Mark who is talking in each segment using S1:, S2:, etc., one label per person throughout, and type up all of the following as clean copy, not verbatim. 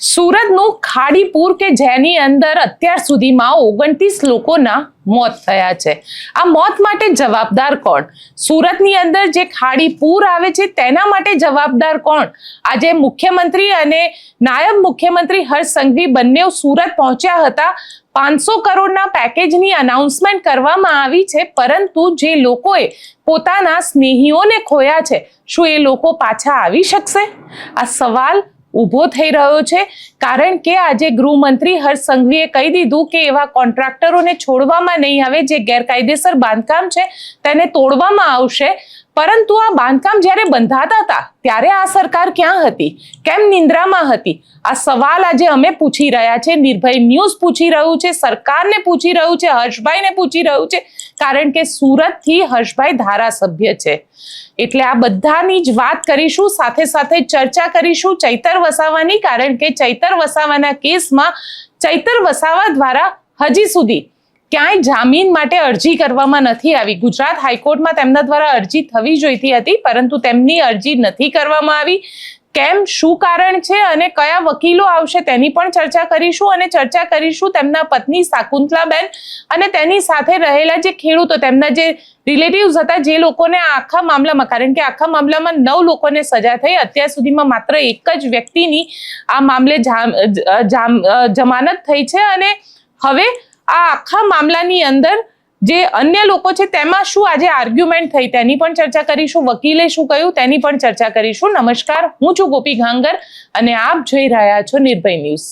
S1: સુરતનું ખાડીપુર કે જેની અંદર અત્યાર સુધીમાં 29 લોકોના મોત થયા છે. આ મોત માટે જવાબદાર કોણ? સુરતની અંદર જે ખાડીપુર આવે છે તેના માટે જવાબદાર કોણ? આજે મુખ્યમંત્રી અને નાયબ મુખ્યમંત્રી હર્ષ સંઘવી બંને સુરત પહોંચ્યા હતા. 500 કરોડના પેકેજની અનાઉન્સમેન્ટ કરવામાં આવી છે, પરંતુ જે લોકોએ પોતાના સ્નેહીઓને ખોયા છે, શું એ લોકો પાછા આવી શકશે? આ સવાલ ઊભો થઈ રહ્યો છે, કારણ કે આજે ગૃહમંત્રી હર્ષ સંઘવીએ કહી દીધું કે એવા કોન્ટ્રાક્ટરોને છોડવામાં નહીં આવે. જે ગેરકાયદેસર બાંધકામ છે તેને તોડવામાં આવશે. પરંતુ આ બાંધકામ જ્યારે બંધાતા હતા ત્યારે આ સરકાર ક્યાં હતી? કેમ નિંદ્રામાં હતી? આ સવાલ આજે અમે પૂછી રહ્યા છે. નિર્ભય ન્યૂઝ પૂછી રહ્યું છે, સરકારને પૂછી રહ્યું છે, હર્ષભાઈને પૂછી રહ્યું છે, કારણ કે સુરતથી હર્ષભાઈ ધારાસભ્ય છે. એટલે આ બધાની જ વાત કરીશું, સાથે સાથે ચર્ચા કરીશું ચૈતર વસાવાની, કારણ કે ચૈતર વસાવાના કેસમાં ચૈતર વસાવા દ્વારા હજી સુધી ક્યાંય જામીન માટે અરજી કરવામાં નથી આવી. ગુજરાત હાઈકોર્ટમાં તેમના દ્વારા અરજી થવી જોઈતી હતી, પરંતુ તેમની અરજી નથી કરવામાં આવી. કેમ, શું કારણ છે અને કયા વકીલો આવશે તેની પણ ચર્ચા કરીશું. અને ચર્ચા કરીશું તેમના પત્ની શાકુંતલાબેન અને તેની સાથે રહેલા જે ખેડૂતો, તેમના જે રિલેટિવ્સ હતા, જે લોકોને આ આખા મામલામાં, કારણ કે આખા મામલામાં 9 લોકોને સજા થઈ, અત્યાર સુધીમાં માત્ર એક જ વ્યક્તિની આ મામલે જમાનત થઈ છે. અને હવે આ આખા મામલાની અંદર જે અન્ય લોકો છે તેમાં શું આજે આર્ગ્યુમેન્ટ થઈ તેની પણ ચર્ચા કરીશું. વકીલે શું કહ્યું તેની પણ ચર્ચા કરીશું. નમસ્કાર, હું છું ગોપી ઘાંગર અને આપ જોઈ રહ્યા છો નિર્ભય ન્યૂઝ.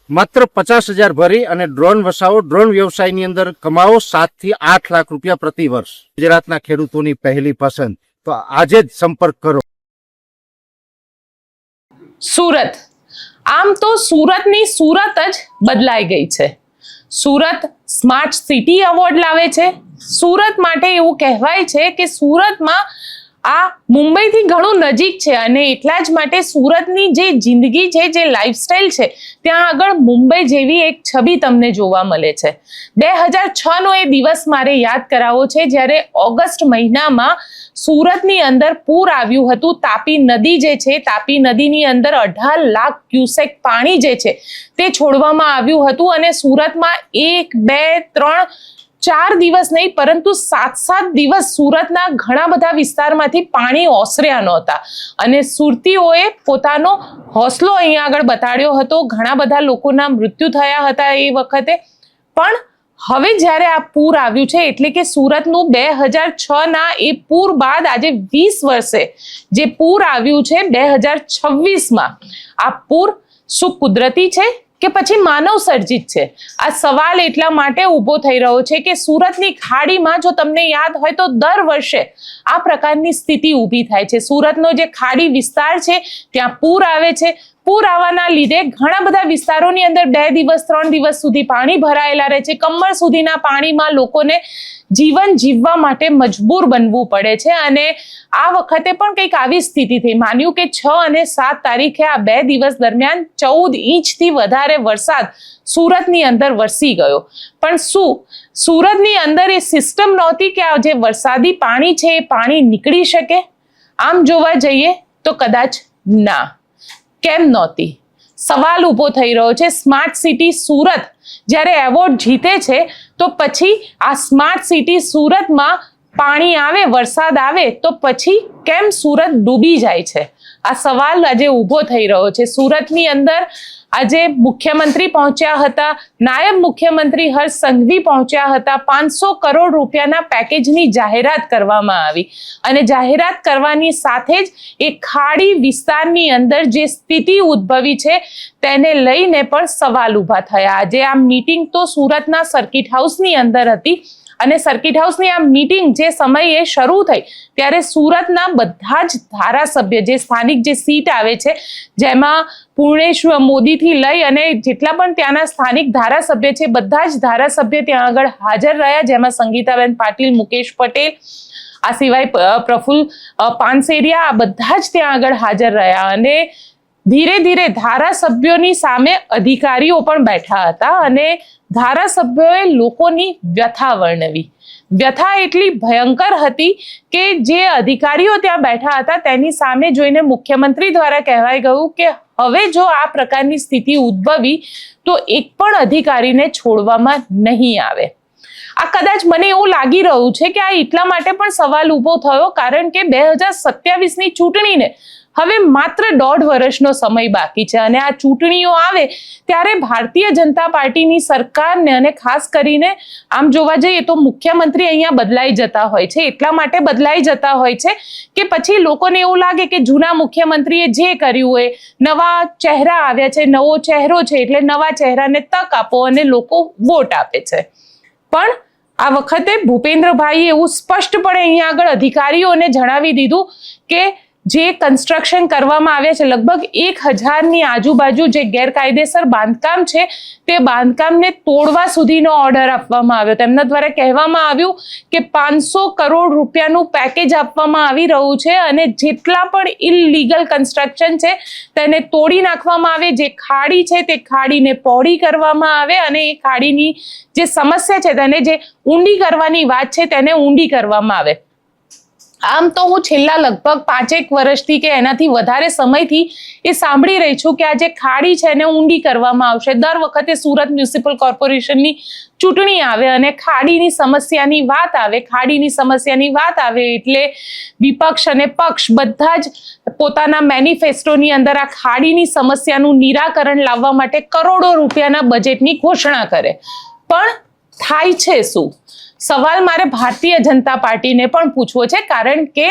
S2: માત્ર 50,000 ભરી અને ડ્રોન વસાવો, ડ્રોન વ્યવસાયની અંદર કમાવો 7 થી 8 લાખ રૂપિયા પ્રતિ વર્ષ. ગુજરાતના ખેડૂતોની પહેલી પસંદ. તો આજે જ સંપર્ક કરો.
S1: સુરત, આમ તો સુરતની સુરત જ બદલાઈ ગઈ છે. સુરત સ્માર્ટ સિટી એવોર્ડ લાવે છે. સુરત માટે એવું કહેવાય છે કે સુરતમાં આ મુંબઈથી ઘણું નજીક છે અને એટલા જ માટે સુરતની જે જિંદગી છે, જે લાઈફસ્ટાઈલ છે, ત્યાં આગળ મુંબઈ જેવી એક છબી તમને જોવા મળે છે. 2006નો એ દિવસ મારે યાદ કરાવવો છે, જ્યારે ઓગસ્ટ મહિનામાં સુરતની અંદર પૂર આવ્યું હતું. તાપી નદી જે છે, તાપી નદીની અંદર 18 લાખ ક્યુસેક પાણી જે છે તે છોડવામાં આવ્યું હતું અને સુરતમાં 1, 2, 3, 4 દિવસ નહીં, પરંતુ 7 દિવસ સુરતના ઘણા બધા વિસ્તારમાંથી પાણી ઓસર્યા નહોતા. અને સુરતીઓએ પોતાનો હોસલો અહીંયા આગળ બતાડ્યો હતો. ઘણા બધા લોકોના મૃત્યુ થયા હતા એ વખતે. પણ હવે જ્યારે આ પૂર આવ્યું છે, એટલે કે સુરતનું 2006ના એ પૂર બાદ આજે 20 વર્ષે જે પૂર આવ્યું છે 2026માં, આ પૂર શું કુદરતી છે કે પછી માનવ સર્જિત છે? આ સવાલ એટલા માટે ઊભો થઈ રહ્યો છે કે સુરતની ખાડીમાં, જો તમને યાદ હોય તો, દર વર્ષે આ પ્રકારની સ્થિતિ ઊભી થાય છે. સુરતનો જે ખાડી વિસ્તાર છે ત્યાં પૂર આવે છે. પૂર આવવાના લીધે ઘણા બધા વિસ્તારોની અંદર 2 દિવસ 3 દિવસ સુધી પાણી ભરાયેલા રહે છે. કમર સુધીના પાણીમાં લોકોને જીવન જીવવા માટે મજબૂર બનવું પડે છે. અને આ વખતે પણ કંઈક આવી સ્થિતિ થઈ. માન્યું કે 6 અને 7 તારીખે આ 2 દિવસ દરમિયાન 14 ઇંચથી વધારે વરસાદ સુરતની અંદર વરસી ગયો. પણ શું સુરતની અંદર એ સિસ્ટમ નહોતી કે આ જે વરસાદી પાણી છે એ પાણી નીકળી શકે? આમ જોવા જઈએ તો કદાચ ના. કેમ નહોતી? સવાલ ઊભો થઈ રહ્યો છે. સ્માર્ટ સિટી સુરત જ્યારે એવોર્ડ જીતે છે, તો પછી આ સ્માર્ટ સિટી સુરતમાં પાણી આવે, વરસાદ આવે, તો પછી કેમ સુરત ડૂબી જાય છે? આ સવાલ આજે ઊભો થઈ રહ્યો છે. સુરતની અંદર આજે મુખ્યમંત્રી પહોંચ્યા હતા, નાયબ મુખ્યમંત્રી હર્ષ સંઘવી પહોંચ્યા હતા. 500 કરોડ રૂપિયાના પેકેજની જાહેરાત કરવામાં આવી અને જાહેરાત કરવાની સાથે જ એ ખાડી વિસ્તારની અંદર જે સ્થિતિ ઉદ્ભવી છે તેને લઈને પણ સવાલ ઊભા થયા. આજે આ મીટિંગ તો સુરતના સર્કિટ હાઉસની અંદર હતી અને સર્કિટ હાઉસની આ મીટિંગ જે સમયે શરૂ થઈ ત્યારે સુરતના બધા જ ધારાસભ્ય, જે સ્થાનિક જે સીટ આવે છે, જેમાં પૂર્ણેશ મોદીથી લઈ અને જેટલા પણ ત્યાંના સ્થાનિક ધારાસભ્ય છે, બધા જ ધારાસભ્ય ત્યાં આગળ હાજર રહ્યા, જેમાં સંગીતાબેન પાટીલ, મુકેશ પટેલ, આ સિવાય પ્રફુલ્લ પાનસેરિયા, આ બધા જ ત્યાં આગળ હાજર રહ્યા. અને ધીરે ધીરે ધારાસભ્યોની સામે અધિકારીઓ પણ બેઠા હતા અને ધારાસભ્યોએ લોકોની વ્યથા વર્ણવી. વ્યથા એટલી ભયંકર હતી કે જે અધિકારીઓ ત્યાં બેઠા હતા તેની સામે જોઈને મુખ્યમંત્રી દ્વારા કહેવાઈ ગયું કે હવે જો આ પ્રકારની સ્થિતિ ઉદ્ભવી તો એક પણ અધિકારીને છોડવામાં નહીં આવે. આ કદાચ મને એવું લાગી રહ્યું છે કે આ એટલા માટે પણ સવાલ ઊભો થયો કારણ કે 2027ની ચૂંટણીને હવે માત્ર 1.5 વર્ષનો સમય બાકી છે અને આ ચૂંટણીઓ આવે ત્યારે ભારતીય જનતા પાર્ટીની સરકારને અને ખાસ કરીને આમ જોવા જઈએ તો મુખ્યમંત્રી અહીંયા બદલાઈ જતા હોય છે. એટલા માટે બદલાઈ જતા હોય છે કે પછી લોકોને એવું લાગે કે જૂના મુખ્યમંત્રીએ જે કર્યું હોય, નવા ચહેરા આવ્યા છે, નવો ચહેરો છે એટલે નવા ચહેરાને તક આપો અને લોકો વોટ આપે છે. પણ આ વખતે ભૂપેન્દ્રભાઈએ એવું સ્પષ્ટપણે અહીંયા આગળ અધિકારીઓને જણાવી દીધું કે જે કન્સ્ટ્રક્શન કરવામાં આવ્યા છે લગભગ 1000ની આજુબાજુ જે ગેરકાયદેસર બાંધકામ છે તે બાંધકામને તોડવા સુધીનો ઓર્ડર આપવામાં આવ્યો. તેમના દ્વારા કહેવામાં આવ્યું કે 500 કરોડ રૂપિયાનું પેકેજ આપવામાં આવી રહ્યું છે અને જેટલા પણ ઇલીગલ કન્સ્ટ્રક્શન છે તેને તોડી નાખવામાં આવે, જે ખાડી છે તે ખાડીને પહોળી કરવામાં આવે અને એ ખાડીની જે સમસ્યા છે તેને જે ઊંડી કરવાની વાત છે તેને ઊંડી કરવામાં આવે. આમ તો હું છેલ્લા લગભગ 5-1 વર્ષથી કે એનાથી વધારે સમયથી એ સાંભળી રહી છું કે આ જે ખાડી છે એને ઊંડી કરવામાં આવશે. દર વખતે સુરત મ્યુનિસિપલ કોર્પોરેશનની ચૂંટણી આવે અને ખાડીની સમસ્યાની વાત આવે એટલે વિપક્ષ અને પક્ષ બધા જ પોતાના મેનિફેસ્ટોની અંદર આ ખાડીની સમસ્યાનું નિરાકરણ લાવવા માટે કરોડો રૂપિયાના બજેટની ઘોષણા કરે. પણ થાય છે શું? સવાલ મારે ભારતીય જનતા પાર્ટીને પણ પૂછવો છે કારણ કે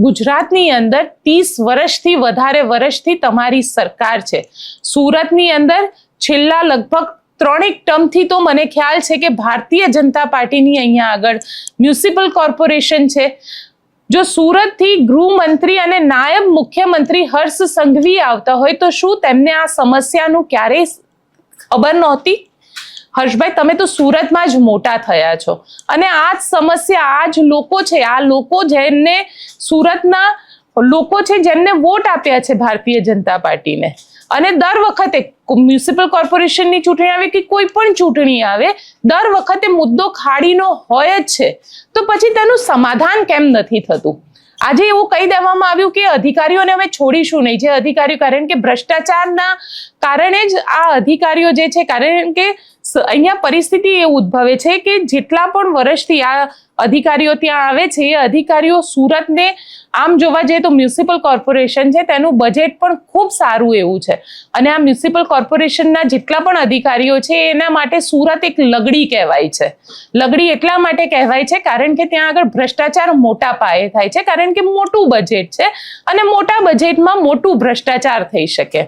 S1: ગુજરાતની અંદર 30 વર્ષથી વધારે વર્ષથી તમારી સરકાર છે. સુરતની અંદર છેલ્લા લગભગ 3 ટર્મથી તો મને ખ્યાલ છે કે ભારતીય જનતા પાર્ટીની અહીંયા આગળ મ્યુનિસિપલ કોર્પોરેશન છે. જો સુરતથી ગૃહમંત્રી અને નાયબ મુખ્યમંત્રી હર્ષ સંઘવી આવતા હોય તો શું તેમને આ સમસ્યાનું ક્યારેય ખબર નહોતી? હર્ષભાઈ, તમે તો સુરતમાં જ મોટા થયા છો અને આ જ સમસ્યા આ જ લોકો છે, આ લોકો જેમને સુરતના લોકો છે જેમને વોટ આપ્યા છે ભારતીય જનતા પાર્ટીને. અને દર વખતે મ્યુનિસિપલ કોર્પોરેશનની ચૂંટણી આવે કે કોઈ પણ ચૂંટણી આવે દર વખતે મુદ્દો ખાડીનો હોય જ છે. તો પછી તેનું સમાધાન કેમ નથી થતું? આજે એવું કહી દેવામાં આવ્યું કે અધિકારીઓને અમે છોડીશું નહીં. જે અધિકારીઓ, કારણ કે ભ્રષ્ટાચારના કારણે જ આ અધિકારીઓ જે છે, કારણ કે અહીંયા પરિસ્થિતિ એ ઉદ્ભવે છે કે જેટલા પણ વર્ષથી આ અધિકારીઓ ત્યાં આવે છે એ અધિકારીઓ સુરતને આમ જોવા જઈએ તો મ્યુનિસિપલ કોર્પોરેશન છે તેનું બજેટ પણ ખૂબ સારું એવું છે અને આ મ્યુનિસિપલ કોર્પોરેશનના જેટલા પણ અધિકારીઓ છે એના માટે સુરત એક લગડી કહેવાય છે. લગડી એટલા માટે કહેવાય છે કારણ કે ત્યાં આગળ ભ્રષ્ટાચાર મોટા પાયે થાય છે કારણ કે મોટું બજેટ છે અને મોટા બજેટમાં મોટું ભ્રષ્ટાચાર થઈ શકે.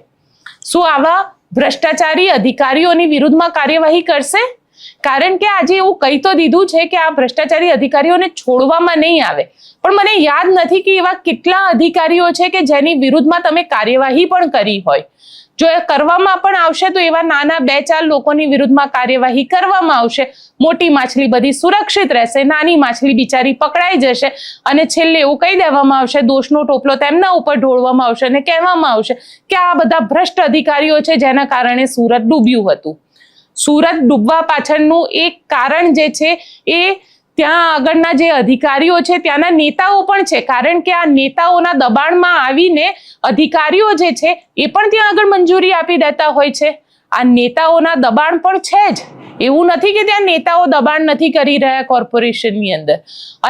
S1: શું આવા ભ્રષ્ટાચારી અધિકારીઓની વિરુદ્ધમાં કાર્યવાહી કરશે? કારણ કે આજે એવું કહી તો દીધું છે કે આ ભ્રષ્ટાચારી અધિકારીઓને છોડવામાં નહીં આવે, પણ મને યાદ નથી કે એવા કેટલા અધિકારીઓ છે કે જેની વિરુદ્ધમાં તમે કાર્યવાહી પણ કરી હોય. જો એ કરવામાં પણ આવશે તો એવા નાના 2-4 લોકોની વિરુદ્ધમાં કાર્યવાહી કરવામાં આવશે. મોટી માછલી બધી સુરક્ષિત રહેશે, નાની માછલી બિચારી પકડાઈ જશે અને છેલ્લે એવું કહી દેવામાં આવશે, દોષનો ટોપલો તેમના ઉપર ઢોળવામાં આવશે અને કહેવામાં આવશે કે આ બધા ભ્રષ્ટ અધિકારીઓ છે જેના કારણે સુરત ડૂબ્યું હતું. સુરત ડૂબવા પાછળનું એક કારણ જે છે એ ત્યાં આગળના જે અધિકારીઓ છે ત્યાંના નેતાઓ પણ છે, કારણ કે આ નેતાઓના દબાણમાં આવીને અધિકારીઓ જે છે એ પણ ત્યાં આગળ મંજૂરી આપી દેતા હોય છે. આ નેતાઓના દબાણ પણ છે જ, એવું નથી કે ત્યાં નેતાઓ દબાણ નથી કરી રહ્યા કોર્પોરેશનની અંદર.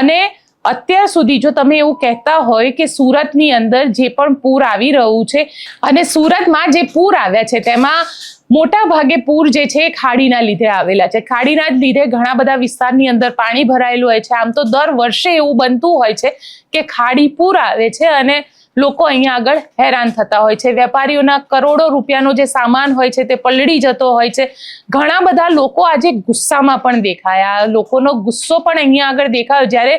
S1: અને અત્યાર સુધી જો તમે એવું કહેતા હોય કે સુરતની અંદર જે પણ પૂર આવી રહ્યું છે અને સુરતમાં જે પૂર આવ્યા છે તેમાં મોટા ભાગે પૂર જે છે એ ખાડીના લીધે આવેલા છે. ખાડીના જ લીધે ઘણા બધા વિસ્તારની અંદર પાણી ભરાયેલું હોય છે. આમ તો દર વર્ષે એવું બનતું હોય છે કે ખાડી પૂર આવે છે અને લોકો અહીંયા આગળ હેરાન થતા હોય છે. વેપારીઓના કરોડો રૂપિયાનો જે સામાન હોય છે તે પલળી જતો હોય છે. ઘણા બધા લોકો આજે ગુસ્સામાં પણ દેખાયા, લોકોનો ગુસ્સો પણ અહીંયા આગળ દેખાયો. જ્યારે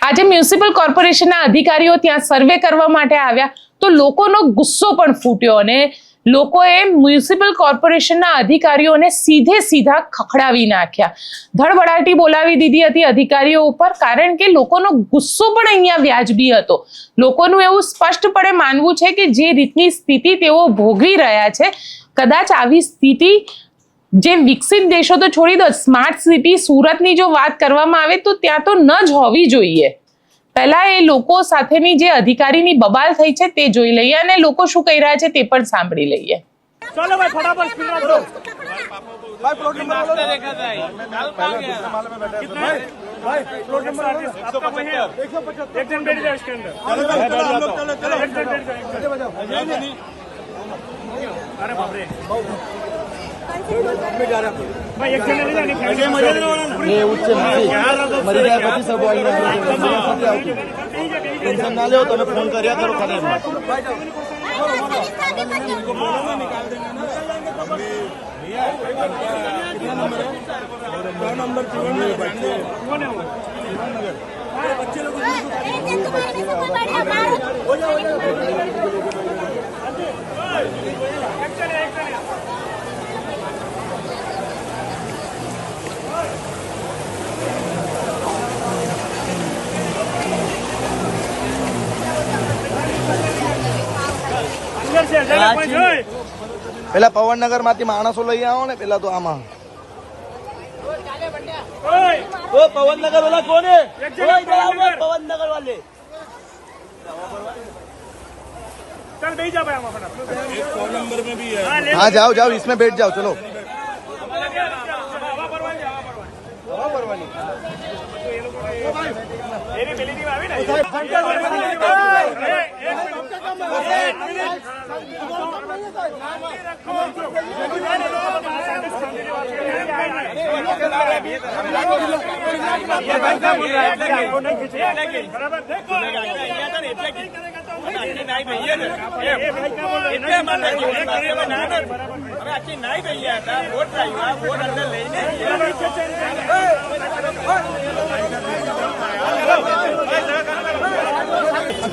S1: આજે મ્યુનિસિપલ કોર્પોરેશનના અધિકારીઓ ત્યાં સર્વે કરવા માટે આવ્યા તો લોકોનો ગુસ્સો પણ ફૂટ્યો અને લોકોએ મ્યુનિસિપલ કોર્પોરેશનના અધિકારીઓને સીધા ખખડાવી નાખ્યા, ધડબડાટી બોલાવી દીધી હતી અધિકારીઓ ઉપર, કારણ કે લોકોનો ગુસ્સો પણ અહીંયા વ્યાજબી હતો. લોકોનું એવું સ્પષ્ટપણે માનવું છે કે જે રીતની સ્થિતિ તેઓ ભોગવી રહ્યા છે, કદાચ આવી સ્થિતિ જે વિકસિત દેશો તો છોડી દો, સ્માર્ટ સિટી સુરતની જો વાત કરવામાં આવે તો ત્યાં તો ન જ હોવી જોઈએ. પહેલા એ લોકો સાથેની જે અધિકારીની બબાલ થઈ છે તે જોઈ લઈએ અને લોકો શું કહી રહ્યા છે તે પણ સાંભળી લઈએ.
S3: चलो भाई फटाफट स्पीड रख दो भाई प्लॉट नंबर बोलो देखा था कितना भाई प्लॉट नंबर आपका वही है 175 एक जन बैठ जाए इसके अंदर चलो चलो एक जन बैठ जाए अरे बाप रे में जा रहा भाई एक जन ले जाने मजे ये उच्च मरी जाए પછી सब आएंगे टेंशन ना लो તમે ફોન કર્યા કરો ખાલી नंबर પેલા પવનનગર માંથી માણસો લઈ આવો ને પેલા તો આમાં પવનનગર વાला कौन है पवननगर वाले चल बैठ जा भाई एक फोन नंबर में भी है हाँ जाओ जाओ इसमें बैठ जाओ चलो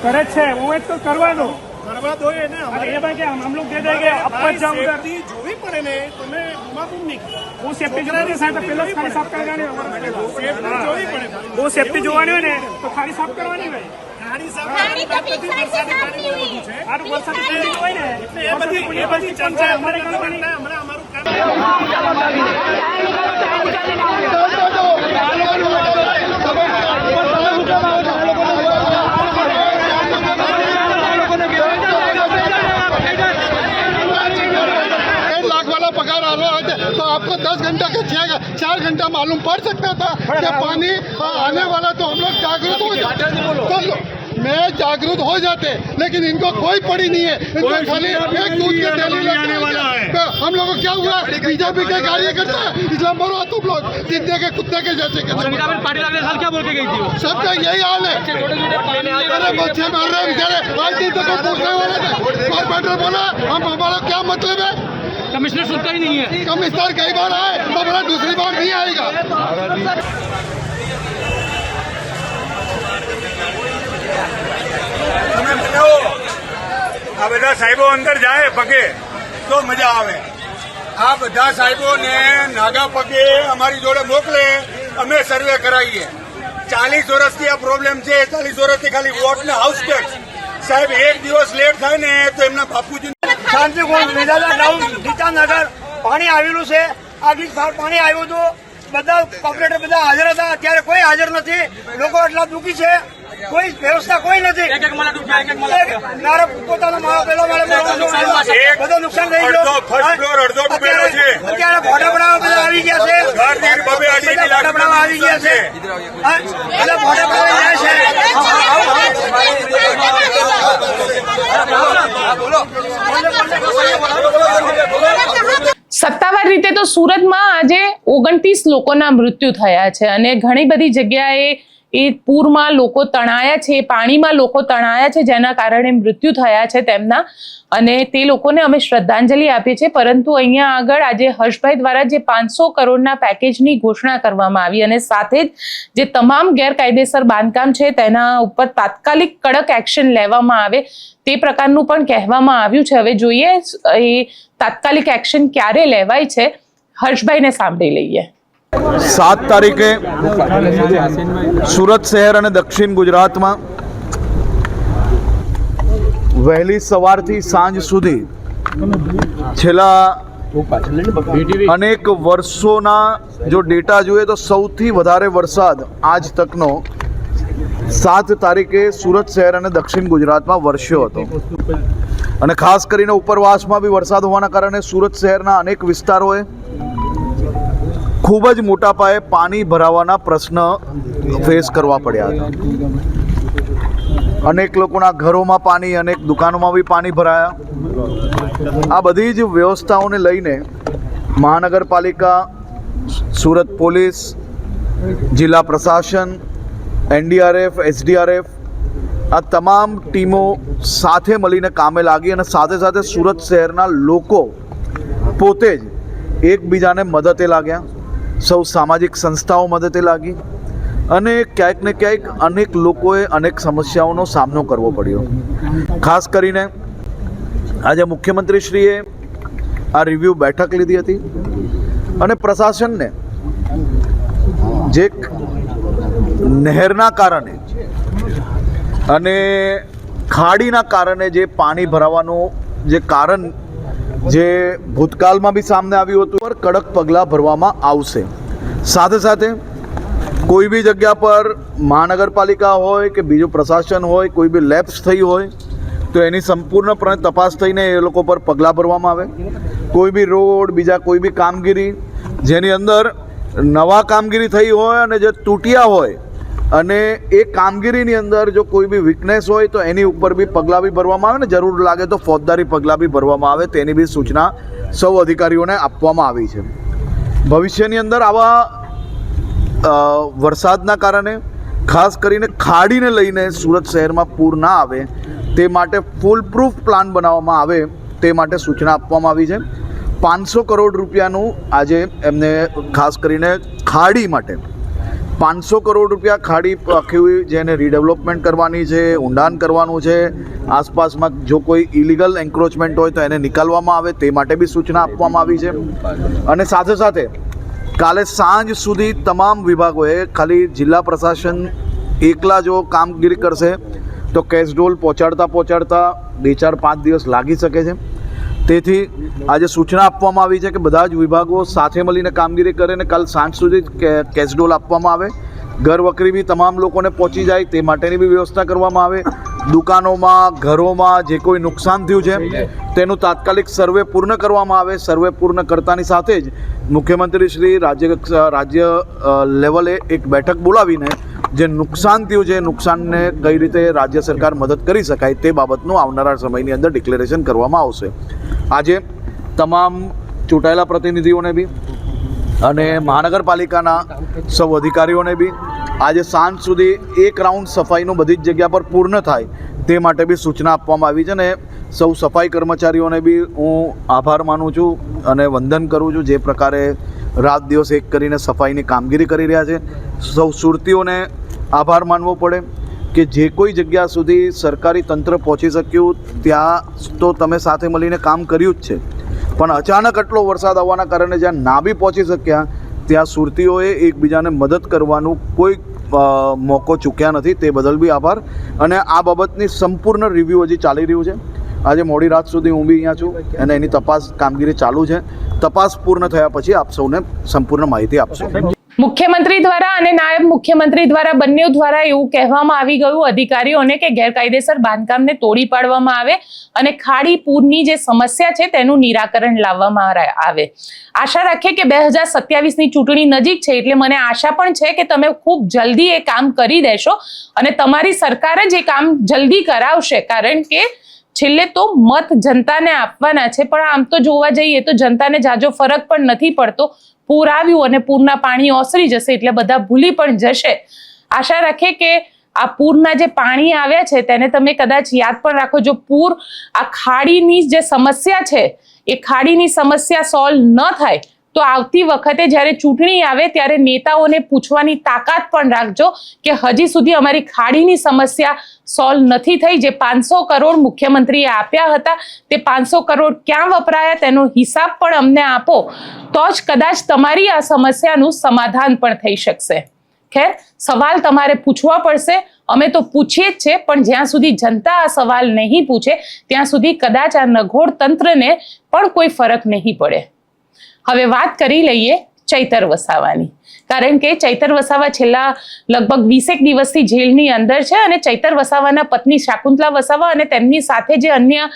S3: करे छे वो तो करवा दो ये ना ये भाई क्या हम लोग दे देंगे अपन जाओ उधर जो भी पड़े ने तुम्हें मालूम नहीं वो सेफ्टी जोवानी साथ पहले खाली साफ करवानी जो भी पड़े वो सेफ्टी जोवानी ने तो खाली साफ करवानी भाई खाली साफ आ वर्षा की ट्रेनिंग होय ने ये बધી ચર્ચા અમારે કરવાની હમણાં અમારું
S4: पगार आ रहा है तो आपको 10 घंटा का 4 घंटा मालूम पड़ सकता था कि पानी आने वाला तो हम लोग जागरूक हो जाते मैं जागरूक हो जाते लेकिन इनको कोई पड़ी नहीं है इनको खाली एक दूध के थैली वाला है तो हम लोगों को क्या हुआ बीजेपी के कार्यकर्ता इसलिए मरो तुम लोग जितने के कुत्ते के जैसे
S3: पाटिल अगले साल क्या बोल के गई थी
S4: सबका यही हाल है अरे बच्चे मार रहे हैं बेचारे आज दिन तक पूछने वाले थे कॉर्पोरेटर बोला हम हमारा क्या मतलब है
S3: कमिश्नर सुनता ही नहीं है
S4: कमिश्नर कई बार आए तो बोला दूसरी बार नहीं आएगा
S5: તમે બનાવો આ બધા સાહેબો અંદર જાય પગે તો મજા આવે આ બધા સાહેબોને નાગા પગે અમારી જોડે મોકલે અમે સર્વે કરાવીએ 40 વર્ષથી આ પ્રોબ્લેમ છે 40 વર્ષથી ખાલી વોટ ને હાઉસ ટેક્સ સાહેબ એક દિવસ લેટ થાય ને તો એમના બાપુજી શાંતિકુંજ લીલાલા ગ્રાઉન્ડ ગીતાનગર પાણી આવેલું છે આ પાણી આવ્યું હતું બધા કોર્પોરેટર બધા હાજર હતા અત્યારે કોઈ હાજર નથી લોકો એટલા દુઃખી છે કોઈ વ્યવસ્થા કોઈ નથી પોતાનો માળો પેલો બધો નુકસાન થઈ ગયો અત્યારે ભોટા બનાવવા બધા આવી ગયા છે ભોટા બનાવવા આવી ગયા છે બધા ભોટા બનાવી જાય છે
S1: સત્તાવાર રીતે તો સુરતમાં આજે 29 લોકોના મૃત્યુ થયા છે અને ઘણી બધી જગ્યાએ એ પૂરમાં લોકો તણાયા છે, પાણીમાં લોકો તણાયા છે, જેના કારણે મૃત્યુ થયા છે તેમના અને તે લોકોને અમે શ્રદ્ધાંજલિ આપીએ છીએ. પરંતુ અહીંયા આગળ આજે હર્ષભાઈ દ્વારા જે 500 કરોડના પેકેજની ઘોષણા કરવામાં આવી અને સાથે જ જે તમામ ગેરકાયદેસર બાંધકામ છે તેના ઉપર તાત્કાલિક કડક એક્શન લેવામાં આવે તે પ્રકારનું પણ કહેવામાં આવ્યું છે. હવે જોઈએ એ તાત્કાલિક એક્શન ક્યારે લેવાય છે, હર્ષભાઈને સાંભળી લઈએ.
S6: 7 તારીખે સુરત શહેર અને દક્ષિણ ગુજરાતમાં વહેલી સવારથી સાંજ સુધી છેલ્લા અનેક વર્ષોના જો ડેટા જોઈએ તો સૌથી વધારે વરસાદ આજ તકનો 7 તારીખે સુરત શહેર અને દક્ષિણ ગુજરાતમાં વરસ્યો હતો અને ખાસ કરીને ઉપરવાસમાં બી વરસાદ હોવાના કારણે સુરત શહેરના અનેક વિસ્તારોએ ખૂબ જ મોટા પાયે પાણી ભરાવાના પ્રશ્ન ફેસ કરવા પડ્યા હતા. અનેક લોકોના ઘરોમાં પાણી, અનેક દુકાનોમાં બી પાણી ભરાયા. આ બધી જ વ્યવસ્થાઓને લઈને મહાનગરપાલિકા, સુરત પોલીસ, જિલ્લા પ્રશાસન, NDRF, SDRF આ તમામ ટીમો સાથે મળીને કામે લાગી અને સાથે સાથે સુરત શહેરના લોકો પોતે જ એકબીજાને મદદે લાગ્યા. સૌ સામાજિક સંસ્થાઓ મદદે લાગી અને ક્યાંક ને ક્યાંક અનેક લોકોએ અનેક સમસ્યાઓનો સામનો કરવો પડ્યો. ખાસ કરીને આજે મુખ્યમંત્રીશ્રીએ આ રિવ્યૂ બેઠક લીધી હતી અને પ્રશાસનને જે નહેરના કારણે અને ખાડીના કારણે જે પાણી ભરાવાનું જે કારણ જે ભૂતકાળમાં બી સામે આવ્યું હતું પર કડક પગલાં ભરવામાં આવશે. સાથે સાથે કોઈ બી જગ્યા પર મહાનગરપાલિકા હોય કે બીજું પ્રશાસન હોય, કોઈ બી લેપ્સ થઈ હોય તો એની સંપૂર્ણપણે તપાસ થઈને એ લોકો પર પગલાં ભરવામાં આવે. કોઈ બી રોડ, બીજા કોઈ બી કામગીરી જેની અંદર નવા કામગીરી થઈ હોય અને જે તૂટ્યા હોય અને એ કામગીરીની અંદર જો કોઈ બી વીકનેસ હોય તો એની ઉપર બી પગલાં બી ભરવામાં આવે ને જરૂર લાગે તો ફોજદારી પગલાં બી ભરવામાં આવે. તેની બી સૂચના સૌ અધિકારીઓને આપવામાં આવી છે. ભવિષ્યની અંદર આવા વરસાદના કારણે ખાસ કરીને ખાડીને લઈને સુરત શહેરમાં પૂર ના આવે તે માટે ફૂલ પ્રૂફ પ્લાન બનાવવામાં આવે તે માટે સૂચના આપવામાં આવી છે. 500 કરોડ રૂપિયાનું આજે એમને ખાસ કરીને ખાડી માટે 500 કરોડ રૂપિયા ખાડી આખી જેને રીડેવલપમેન્ટ કરવાની છે, ઊંડાણ કરવાનું છે, આસપાસમાં જો કોઈ ઇલીગલ એન્ક્રોચમેન્ટ હોય તો એને નિકાલવામાં આવે તે માટે બી સૂચના આપવામાં આવી છે. અને સાથે સાથે કાલે સાંજ સુધી તમામ વિભાગોએ ખાલી જિલ્લા પ્રશાસન એકલા જો કામગીરી કરશે તો કેશડોલ પહોંચાડતા 2-4-5 દિવસ લાગી શકે છે. તેથી આજે સૂચના આપવામાં આવી છે કે બધા જ વિભાગો સાથે મળીને કામગીરી કરે અને કાલ સાંજ સુધી કેશડોલ આપવામાં આવે. ઘર વખરી બી તમામ લોકોને પહોંચી જાય તે માટેની બી વ્યવસ્થા કરવામાં આવે. દુકાનોમાં, ઘરોમાં જે કોઈ નુકસાન થયું છે તેનું તાત્કાલિક સર્વે પૂર્ણ કરવામાં આવે. સર્વે પૂર્ણ કરતાની સાથે જ મુખ્યમંત્રી શ્રી રાજ્ય લેવલે એક બેઠક બોલાવીને જે નુકસાન થયું છે નુકસાનને કઈ રીતે રાજ્ય સરકાર મદદ કરી શકાય તે બાબતનું આવનારા સમયની અંદર ડિક્લેરેશન કરવામાં આવશે. આજે તમામ ચૂંટાયેલા પ્રતિનિધિઓને બી અને મહાનગરપાલિકાના સૌ અધિકારીઓને બી આજે સાંજ સુધી એક રાઉન્ડ સફાઈનું બધી જ જગ્યા પર પૂર્ણ થાય તે માટે બી સૂચના આપવામાં આવી છે. અને સૌ સફાઈ કર્મચારીઓને બી હું આભાર માનું છું અને વંદન કરું છું જે પ્રકારે રાત દિવસ એક કરીને સફાઈની કામગીરી કરી રહ્યા છે. સૌ સુરતીઓને આભાર માનવો પડે કે જે કોઈ જગ્યા સુધી સરકારી તંત્ર પહોંચી શક્યું ત્યાં તો તમે સાથે મળીને કામ કર્યું જ છે, પણ અચાનક આટલો વરસાદ આવવાના કારણે જ્યાં ના બી પહોંચી શક્યા ત્યાં સુરતીઓએ એકબીજાને મદદ કરવાનું કોઈ મોકો ચૂક્યા નથી. તે બદલ બી આભાર. અને આ બાબતની સંપૂર્ણ રિવ્યૂ હજી ચાલી રહ્યું છે. આજે મોડી રાત સુધી હું બી અહીંયા છું અને એની તપાસ કામગીરી ચાલુ છે. તપાસ પૂર્ણ થયા પછી આપ સૌને સંપૂર્ણ માહિતી આપશું.
S1: મુખ્યમંત્રી દ્વારા અને નાયબ મુખ્યમંત્રી દ્વારા બંને દ્વારા એવું કહેવામાં આવી ગયું અધિકારીઓને કે ગેરકાયદેસર બાંધકામને તોડી પાડવામાં આવે અને ખાડી પૂરની જે સમસ્યા છે તેનું નિરાકરણ લાવવામાં આવે. આશા રાખીએ કે 2027ની ચૂંટણી નજીક છે એટલે મને આશા પણ છે કે તમે ખૂબ જલ્દી એ કામ કરી દેશો અને તમારી સરકાર જ એ કામ જલ્દી કરાવશે. કારણ કે છેલ્લે તો મત જનતાને આપવાના છે, પણ આમ તો જોવા જઈએ તો જનતાને જાજો ફરક પણ નથી પડતો. પૂર આવ્યું અને પૂરના પાણી ઓસરી જશે એટલે બધા ભૂલી પણ જશે. આશા રાખે કે આ પૂરના જે પાણી આવ્યા છે તેને તમે કદાચ યાદ પણ રાખો. જો પૂર આ ખાડીની જે સમસ્યા છે એ ખાડીની સમસ્યા સોલ્વ ન થાય તો આવતી વખતે જ્યારે ચૂંટણી આવે ત્યારે નેતાઓને પૂછવાની તાકાત પણ રાખજો કે હજી સુધી અમારી ખાડીની સમસ્યા સોલ્વ નથી થઈ. જે 500 કરોડ મુખ્યમંત્રીએ આપ્યા હતા તે 500 કરોડ ક્યાં વપરાયા તેનો હિસાબ પણ અમને આપો તો જ કદાચ તમારી આ સમસ્યાનું સમાધાન પણ થઈ શકશે. ખેર, સવાલ તમારે પૂછવા પડશે. અમે તો પૂછીએ જ છે, પણ જ્યાં સુધી જનતા આ સવાલ નહીં પૂછે ત્યાં સુધી કદાચ આ નઘોડ તંત્રને પણ કોઈ ફરક નહીં પડે. હવે વાત કરી લઈએ ચૈતર વસાવાની, કારણ કે ચૈતર વસાવા છેલ્લા લગભગ 20 દિવસથી જેલની અંદર છે અને ચૈતર વસાવાના પત્ની શાકુંતલા વસાવા અને તેમની સાથે જે અન્ય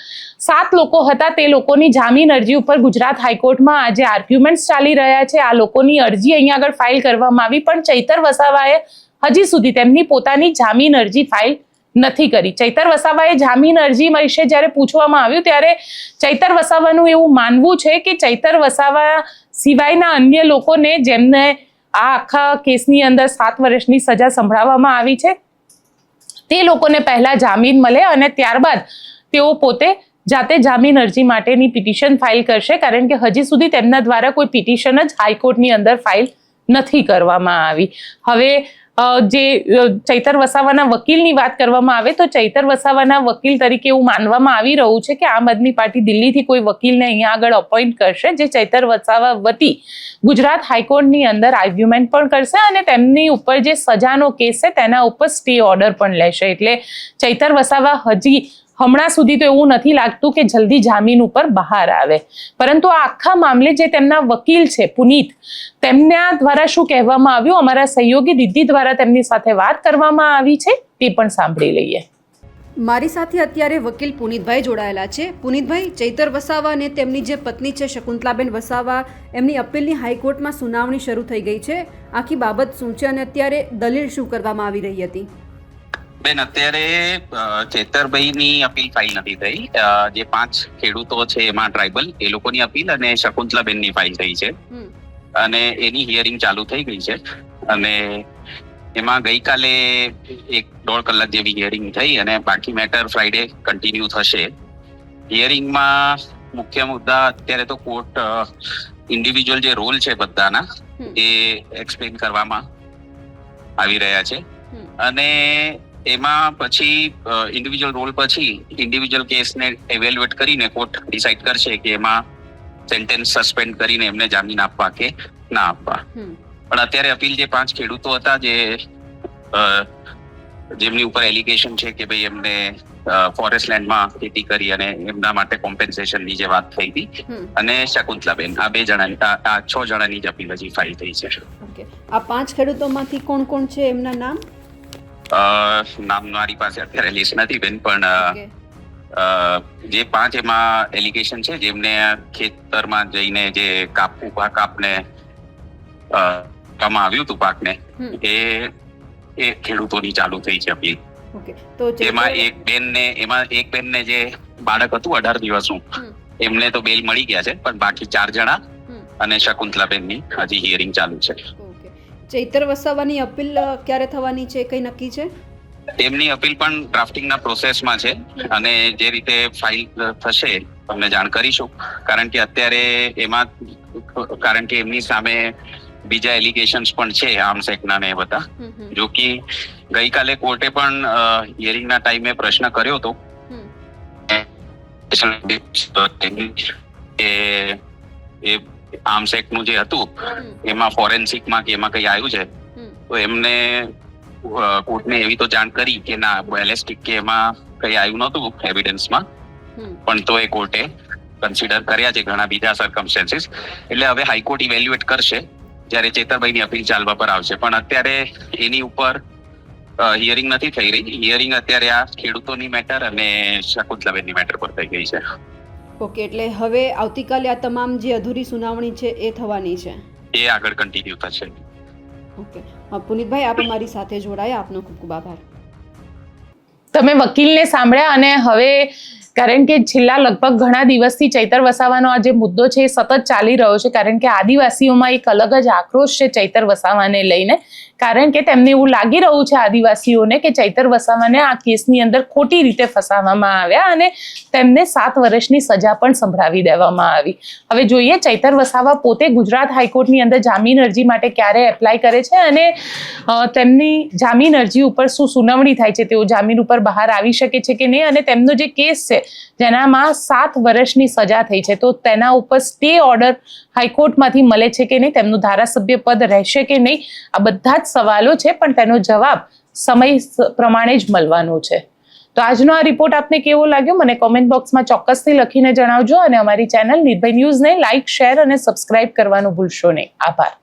S1: 7 લોકો હતા તે લોકોની જામીન અરજી ઉપર ગુજરાત હાઈકોર્ટમાં આજે આર્ગ્યુમેન્ટ્સ ચાલી રહ્યા છે. આ લોકોની અરજી અહીંયા આગળ ફાઇલ કરવામાં આવી, પણ ચૈતર વસાવાએ હજી સુધી તેમની પોતાની જામીન અરજી ફાઇલ નથી કરી. ચૈતર વસાવાએ જામીન અરજી વિશે જ્યારે પૂછવામાં આવ્યું ત્યારે ચૈતર વસાવાનું એવું માનવું છે કે ચૈતર વસાવા સિવાયના અન્ય લોકોને જેમને આ આખા કેસની અંદર 7 વર્ષની સજા સંભળાવવામાં આવી છે તે લોકોને પહેલા જામીન મળે અને ત્યારબાદ તેઓ પોતે જાતે જામીન અરજી માટેની પિટિશન ફાઇલ કરશે, કારણ કે હજી સુધી તેમના દ્વારા કોઈ પિટિશન જ હાઈકોર્ટની અંદર ફાઇલ નથી કરવામાં આવી. હવે જે ચૈતર વસાવાના વકીલની વાત કરવામાં આવે તો ચૈતર વસાવાના વકીલ તરીકે એવું માનવામાં આવી રહ્યું છે કે આમ આદમી પાર્ટી દિલ્હીથી કોઈ વકીલને અહીંયા આગળ અપોઇન્ટ કરશે જે ચૈતર વસાવા વતી ગુજરાત હાઈકોર્ટની અંદર આર્ગ્યુમેન્ટ પણ કરશે અને તેમની ઉપર જે સજાનો કેસ છે તેના ઉપર સ્ટે ઓર્ડર પણ લેશે. એટલે ચૈતર વસાવા હમણાં સુધી તો એવું નથી લાગતું કે જલ્દી જામીન ઉપર બહાર આવે, પરંતુ આ આખા મામલે જે તેમના વકીલ છે પુનીત, તેમના દ્વારા શું કહેવામાં આવ્યું, અમારા સહયોગી દીદી દ્વારા તેમની સાથે વાત કરવામાં આવી છે તે પણ સાંભળી લઈએ.
S7: મારી સાથે અત્યારે વકીલ પુનીતભાઈ જોડાયેલા છે. પુનીતભાઈ, ચૈતર વસાવા અને તેમની જે પત્ની છે શકુંતલાબેન વસાવા, એમની અપીલની હાઈકોર્ટમાં સુનાવણી શરૂ થઈ ગઈ છે. આખી બાબત શું છે અને અત્યારે દલીલ શું કરવામાં આવી રહી હતી?
S8: બેન, અત્યારે ચેતરભાઈની અપીલ ફાઇલ નથી થઈ. જે 5 ખેડૂતો છે એમાં ટ્રાઇબલ એ લોકોની અપીલ અને શકુંતલાબેનની ફાઇલ થઈ છે અને એની હિયરિંગ ચાલુ થઈ ગઈ છે અને એમાં ગઈકાલે 1-1.5 કલાક જેવી હિયરિંગ થઈ અને બાકી મેટર ફ્રાઈડે કન્ટિન્યુ થશે. હિયરિંગમાં મુખ્ય મુદ્દા અત્યારે તો કોર્ટ ઇન્ડિવિજ્યુઅલ જે રોલ છે બધાના એ એક્સપ્લેન કરવામાં આવી રહ્યા છે અને એમાં પછી ઇન્ડિવિજ્યુઅલ રોલ પછી ઇન્ડિવિજ્યુઅલ કેસને એવેલ્યુએટ કરીને કોર્ટ ડિસાઇડ કરશે કે એમાં સેન્ટેન્સ સસ્પેન્ડ કરીને એમને જામીન આપવા કે ના આપવા. પણ અત્યારે અપીલ જે 5 ખેડૂતો હતા જેમની ઉપર એલિગેશન છે કે ભાઈ એમને ફોરેસ્ટ લેન્ડમાં ખેતી કરી અને એમના માટે કોમ્પેન્સેશનની જે વાત થઈ હતી અને શકુંતલાબેન, આ 2 જણાની આ 6 જણાની જ અપીલ હજી ફાઇલ થઈ છે.
S7: ઓકે, આ 5 ખેડૂતોમાંથી કોણ કોણ છે, એમના નામ?
S8: નામ મારી પાસે અત્યારે લિસ્ટ નથી બેન, પણ જે 5 એમાં એલિગેશન છે જેમને ખેતરમાં જઈને જે કાપને કરવામાં આવ્યું હતું પાકને એ ખેડૂતોની ચાલુ થઈ છે અપીલ. એમાં એક બેનને જે બાળક હતું 18 દિવસનું એમને તો બેલ મળી ગયા છે, પણ બાકી 4 જણા અને શકુંતલાબેનની હજી હિયરિંગ ચાલુ છે.
S7: ચૈતર વસાવાની અપીલ ક્યારે થવાની છે, કઈ નક્કી છે?
S8: તેમની અપીલ પણ ડ્રાફ્ટિંગના પ્રોસેસમાં છે અને જે રીતે ફાઇલ થશે તમને જાણ કરીશું, કારણ કે અત્યારે એમાં કારણ કે એમની સામે બીજા એલિગેશન્સ પણ છે આર્મ્સ એક્ટના ને બધા. જો કે ગઈકાલે કોર્ટે પણ હિયરિંગના ટાઈમે પ્રશ્ન કર્યો હતો એ આર્મ્સ એક્ટનું જે હતું એમાં ફોરેન્સિકમાં કે એમાં કઈ આવ્યું છે તો એમને કોર્ટને એવી તો જાણ કરી કે ના બેલેસ્ટિક કે એમાં કઈ આવ્યું નહોતું એવિડન્સમાં, પણ તો એ કોર્ટે કન્સિડર કર્યા છે ઘણા બીજા સર્કમસ્ટેન્સીસ. એટલે હવે હાઈકોર્ટ ઇવેલ્યુએટ કરશે જ્યારે ચેતરભાઈની અપીલ ચાલવા પર આવશે, પણ અત્યારે એની ઉપર હિયરિંગ નથી થઈ રહી. હિયરિંગ અત્યારે આ ખેડૂતોની મેટર અને શકુંતલાબેનની મેટર પર થઈ ગઈ છે.
S7: ઓકે, એટલે હવે આવતીકાલે આ તમામ જે અધૂરી સુનાવણી છે એ થવાની છે, એ
S8: આગળ કન્ટિન્યુ થશે.
S7: ઓકે, પુનીતભાઈ, આપ અમારી સાથે જોડાયા, આપનો ખૂબ ખૂબ આભાર.
S1: તમે વકીલને સાંભળ્યા અને હવે કારણ કે છેલ્લા લગભગ ઘણા દિવસથી ચૈતર વસાવાનો આ જે મુદ્દો છે એ સતત ચાલી રહ્યો છે, કારણ કે આદિવાસીઓમાં એક અલગ જ આક્રોશ છે ચૈતર વસાવાને લઈને, કારણ કે તેમને એવું લાગી રહ્યું છે આદિવાસીઓને કે ચૈતર વસાવાને આ કેસની અંદર ખોટી રીતે ફસાવવામાં આવ્યા અને તેમને 7 વર્ષની સજા પણ સંભળાવી દેવામાં આવી. હવે જોઈએ ચૈતર વસાવા પોતે ગુજરાત હાઈકોર્ટની અંદર જામીન અરજી માટે ક્યારે એપ્લાય કરે છે અને તેમની જામીન અરજી ઉપર શું સુનાવણી થાય છે, તેઓ જામીન ઉપર બહાર આવી શકે છે કે નહીં, અને તેમનો જે કેસ છે જેનામાં 7 વર્ષની સજા થઈ છે તો તેના ઉપર સ્ટે ઓર્ડર હાઈકોર્ટમાંથી મળે છે કે નહીં, તેમનું ધારાસભ્ય પદ રહેશે કે નહીં, આ બધા જ સવાલો છે, પણ તેનો જવાબ સમય પ્રમાણે જ મળવાનો છે. તો આજનો આ રિપોર્ટ આપને કેવો લાગ્યો મને કોમેન્ટ બોક્સમાં ચોક્કસથી લખીને જણાવજો અને અમારી ચેનલ નિર્ભય ન્યૂઝને લાઇક, શેર અને સબસ્ક્રાઇબ કરવાનું ભૂલશો નહીં. આભાર.